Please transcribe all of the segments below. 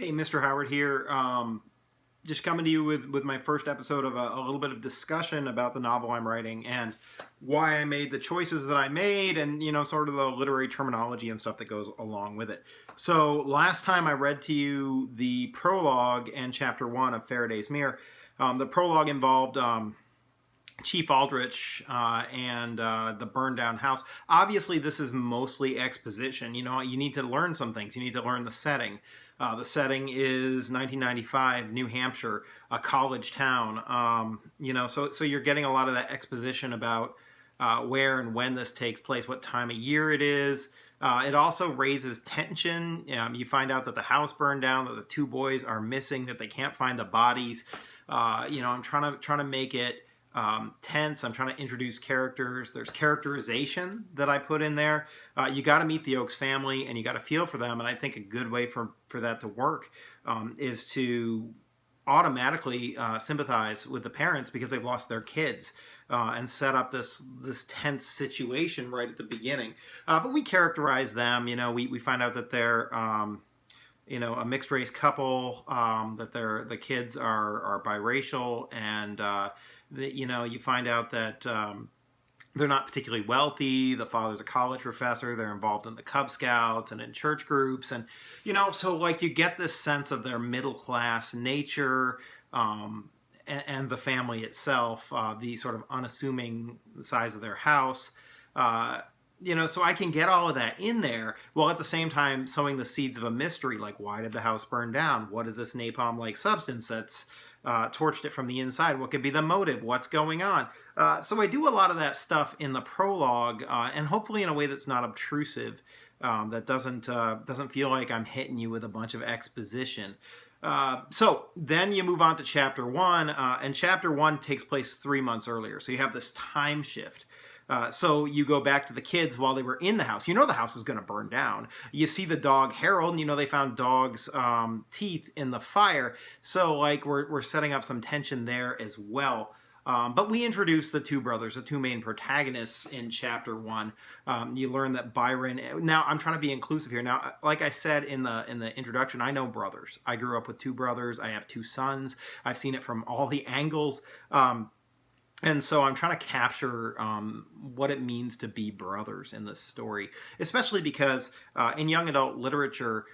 Hey, Mr. Howard here. Just coming to you with my first episode of a little bit of discussion about the novel I'm writing and why I made the choices that I made and, sort of the literary terminology and stuff that goes along with it. So last time I read to you the prologue and chapter 1 of Faraday's Mirror. The prologue involved Chief Aldrich and the burned down house. Obviously, this is mostly exposition. You need to learn some things. You need to learn the setting. The setting is 1995, New Hampshire, a college town. So you're getting a lot of that exposition about where and when this takes place, what time of year it is. It also raises tension. You find out that the house burned down, that the two boys are missing, that they can't find the bodies. I'm trying to make it tense. I'm trying to introduce characters. There's characterization that I put in there. You got to meet the Oaks family and you got to feel for them. And I think a good way for that to work is to automatically sympathize with the parents because they've lost their kids and set up this tense situation right at the beginning. But we characterize them. We find out that they're a mixed race couple, that the kids are biracial, and you find out that they're not particularly wealthy. The father's a college professor. They're involved in the Cub Scouts and in church groups, and so you get this sense of their middle class nature. And the family itself, the sort of unassuming size of their house. So I can get all of that in there while at the same time sowing the seeds of a mystery, like why did the house burn down? What is this napalm-like substance that's torched it from the inside? What could be the motive? What's going on? So I do a lot of that stuff in the prologue, and hopefully in a way that's not obtrusive, that doesn't feel like I'm hitting you with a bunch of exposition. So then you move on to chapter 1, and chapter 1 takes place 3 months earlier. So you have this time shift. So you go back to the kids while they were in the house. The house is going to burn down. You see the dog Harold, and they found dog's teeth in the fire. So we're setting up some tension there as well. But we introduce the two brothers, the two main protagonists in chapter 1. You learn that Byron. Now I'm trying to be inclusive here. Now, like I said in the introduction, I know brothers. I grew up with two brothers. I have two sons. I've seen it from all the angles. And so I'm trying to capture what it means to be brothers in this story, especially because in young adult literature,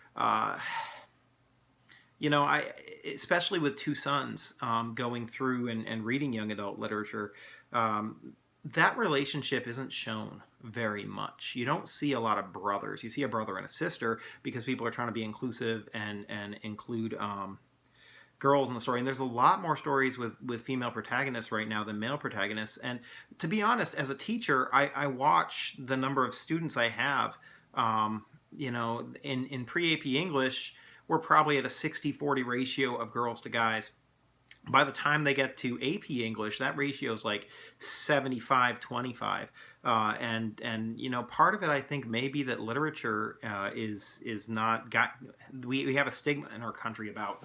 especially with two sons going through and reading young adult literature, that relationship isn't shown very much. You don't see a lot of brothers. You see a brother and a sister because people are trying to be inclusive and include girls in the story. And there's a lot more stories with female protagonists right now than male protagonists. And to be honest, as a teacher, I watch the number of students I have. In pre-AP English, we're probably at a 60-40 ratio of girls to guys. By the time they get to AP English, that ratio is like 75-25. And part of it, I think, may be that literature is not got. We have a stigma in our country about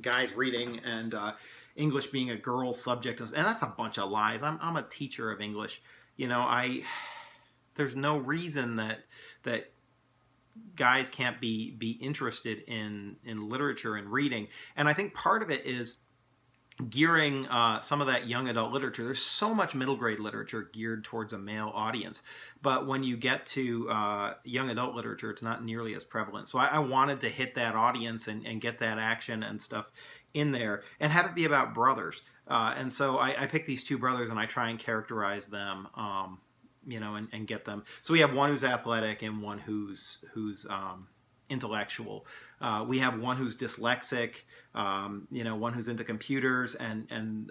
guys reading and English being a girl's subject, and that's a bunch of lies. I'm a teacher of English. There's no reason that guys can't be interested in literature and reading, and I think part of it is gearing some of that young adult literature. There's so much middle grade literature geared towards a male audience, but when you get to young adult literature, it's not nearly as prevalent. So I wanted to hit that audience and get that action and stuff in there and have it be about brothers. And so I pick these two brothers and I try and characterize them, and get them. So we have one who's athletic and one who's intellectual. We have one who's dyslexic, one who's into computers and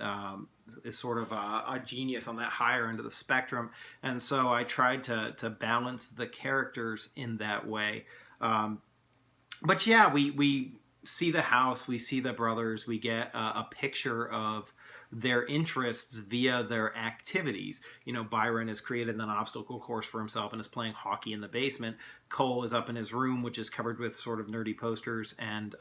is sort of a genius on that higher end of the spectrum. And so I tried to balance the characters in that way. But yeah, we see the house, we see the brothers, we get a picture of their interests via their activities. Byron has created an obstacle course for himself and is playing hockey in the basement. Cole is up in his room, which is covered with sort of nerdy posters and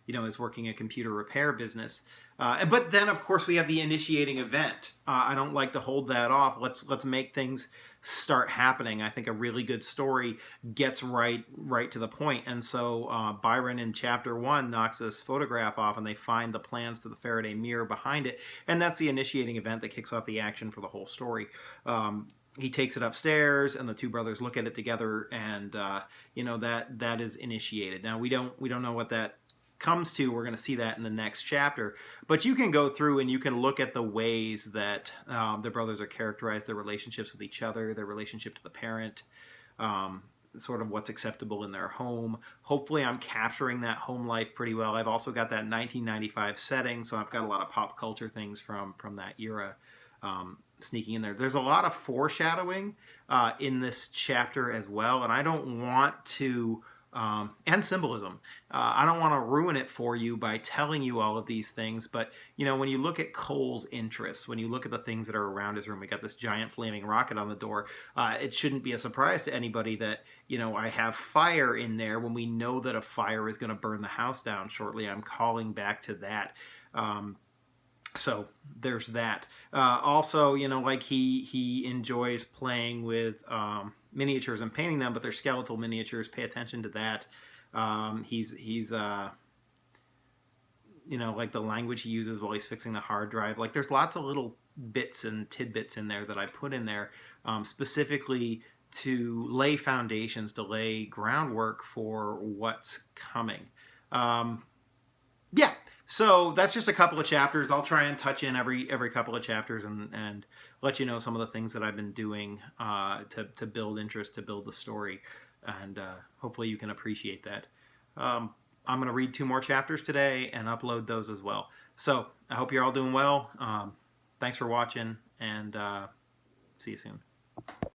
is working a computer repair business. But then, of course, we have the initiating event. I don't like to hold that off. Let's make things start happening. I think a really good story gets right to the point. And so Byron in chapter 1 knocks this photograph off, and they find the plans to the Faraday mirror behind it, and that's the initiating event that kicks off the action for the whole story. He takes it upstairs, and the two brothers look at it together, and that is initiated. Now we don't know what that comes to. We're going to see that in the next chapter, but you can go through and you can look at the ways that the brothers are characterized, their relationships with each other, their relationship to the parent, sort of what's acceptable in their home. Hopefully I'm capturing that home life pretty well. I've also got that 1995 setting, so I've got a lot of pop culture things from that era sneaking in there. There's a lot of foreshadowing in this chapter as well, and I don't want to and symbolism. I don't want to ruin it for you by telling you all of these things, but when you look at Cole's interests, when you look at the things that are around his room, we got this giant flaming rocket on the door. It shouldn't be a surprise to anybody that I have fire in there when we know that a fire is going to burn the house down shortly. I'm calling back to that. So there's that. Also, like he enjoys playing with miniatures and painting them, but they're skeletal miniatures. Pay attention to that. He's like the language he uses while he's fixing the hard drive. Like there's lots of little bits and tidbits in there that I put in there specifically to lay foundations, to lay groundwork for what's coming. Yeah. So that's just a couple of chapters. I'll try and touch in every couple of chapters and let you know some of the things that I've been doing to build interest, to build the story, and hopefully you can appreciate that. I'm going to read 2 more chapters today and upload those as well. So I hope you're all doing well. Thanks for watching, and see you soon.